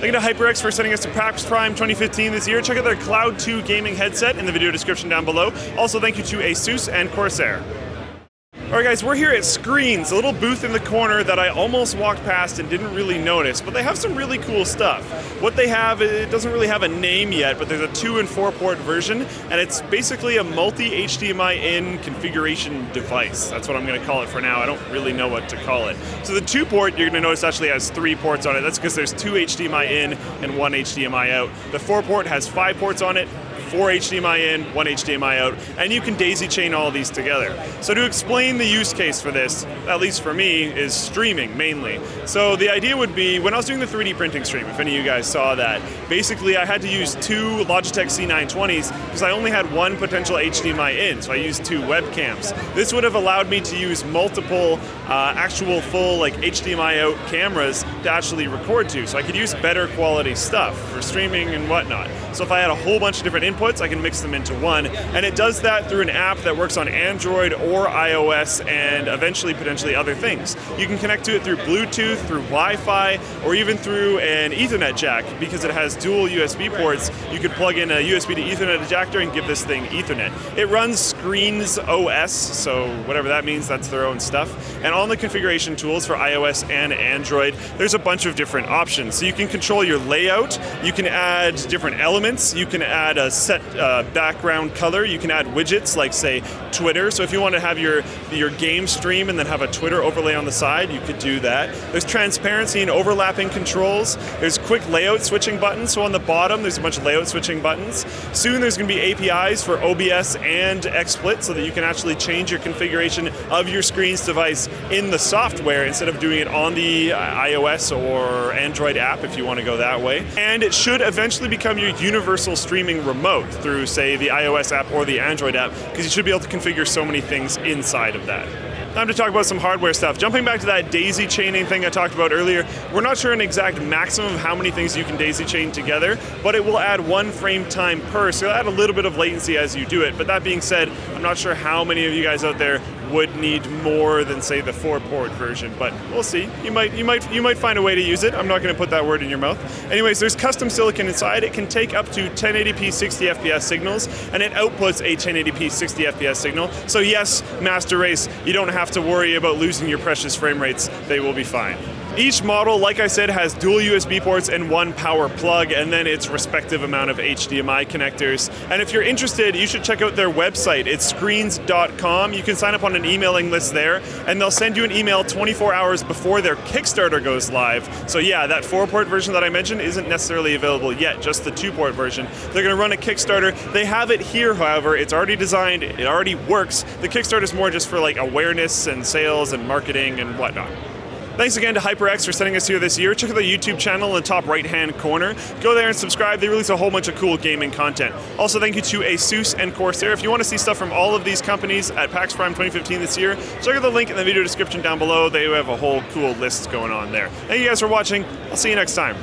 Thank you to HyperX for sending us to PAX Prime 2015 this year. Check out their Cloud 2 gaming headset in the video description down below. Also, thank you to Asus and Corsair. Alright guys, we're here at Skreens, a little booth in the corner that I almost walked past and didn't really notice, but they have some really cool stuff. What they have, it doesn't really have a name yet, but there's a 2 and 4 port version, and it's basically a multi-HDMI in configuration device. That's what I'm going to call it for now. I don't really know what to call it. So the 2 port, you're going to notice actually has 3 ports on it. That's because there's 2 HDMI in and 1 HDMI out. The 4 port has 5 ports on it, 4 HDMI in, 1 HDMI out, and you can daisy chain all these together. So to explain the use case for this, at least for me, is streaming mainly. So the idea would be, when I was doing the 3D printing stream, if any of you guys saw that, basically I had to use 2 Logitech C920s because I only had 1 potential HDMI in, so I used 2 webcams. This would have allowed me to use multiple actual full like HDMI out cameras to actually record to, so I could use better quality stuff for streaming and whatnot. So if I had a whole bunch of different inputs, I can mix them into one, and it does that through an app that works on Android or iOS and eventually potentially other things. You can connect to it through Bluetooth, through Wi-Fi, or even through an Ethernet jack. Because it has dual USB ports, you could plug in a USB to Ethernet adapter and give this thing Ethernet. It runs Skreens OS, so whatever that means, that's their own stuff. And on the configuration tools for iOS and Android, there's a bunch of different options. So you can control your layout, you can add different elements, you can add a set background color, you can add widgets like say Twitter. So if you want to have your game stream and then have a Twitter overlay on the side, you could do that. There's transparency and overlapping controls. There's quick layout switching buttons. So on the bottom, there's a bunch of layout switching buttons. Soon there's going to be APIs for OBS and XSplit so that you can actually change your configuration of your Skreens device in the software instead of doing it on the iOS or Android app if you want to go that way. And it should eventually become your universal streaming remote through, say, the iOS app or the Android app, because you should be able to configure so many things inside of that. Time to talk about some hardware stuff. Jumping back to that daisy chaining thing I talked about earlier, we're not sure an exact maximum of how many things you can daisy chain together, but it will add 1 frame time per, so it'll add a little bit of latency as you do it. But that being said, I'm not sure how many of you guys out there would need more than, say, the 4-port version, but we'll see. You might find a way to use it. I'm not going to put that word in your mouth. Anyways, there's custom silicon inside. It can take up to 1080p 60 FPS signals, and it outputs a 1080p 60 FPS signal. So yes, Master Race, you don't have to worry about losing your precious frame rates. They will be fine. Each model, like I said, has dual USB ports and 1 power plug, and then its respective amount of HDMI connectors. And if you're interested, you should check out their website. It's skreens.com. You can sign up on an emailing list there, and they'll send you an email 24 hours before their Kickstarter goes live. So yeah, that 4-port version that I mentioned isn't necessarily available yet, just the 2-port version. They're going to run a Kickstarter. They have it here, however. It's already designed. It already works. The Kickstarter is more just for like awareness and sales and marketing and whatnot. Thanks again to HyperX for sending us here this year. Check out the YouTube channel in the top right-hand corner. Go there and subscribe. They release a whole bunch of cool gaming content. Also, thank you to Asus and Corsair. If you want to see stuff from all of these companies at PAX Prime 2015 this year, check out the link in the video description down below. They have a whole cool list going on there. Thank you guys for watching. I'll see you next time.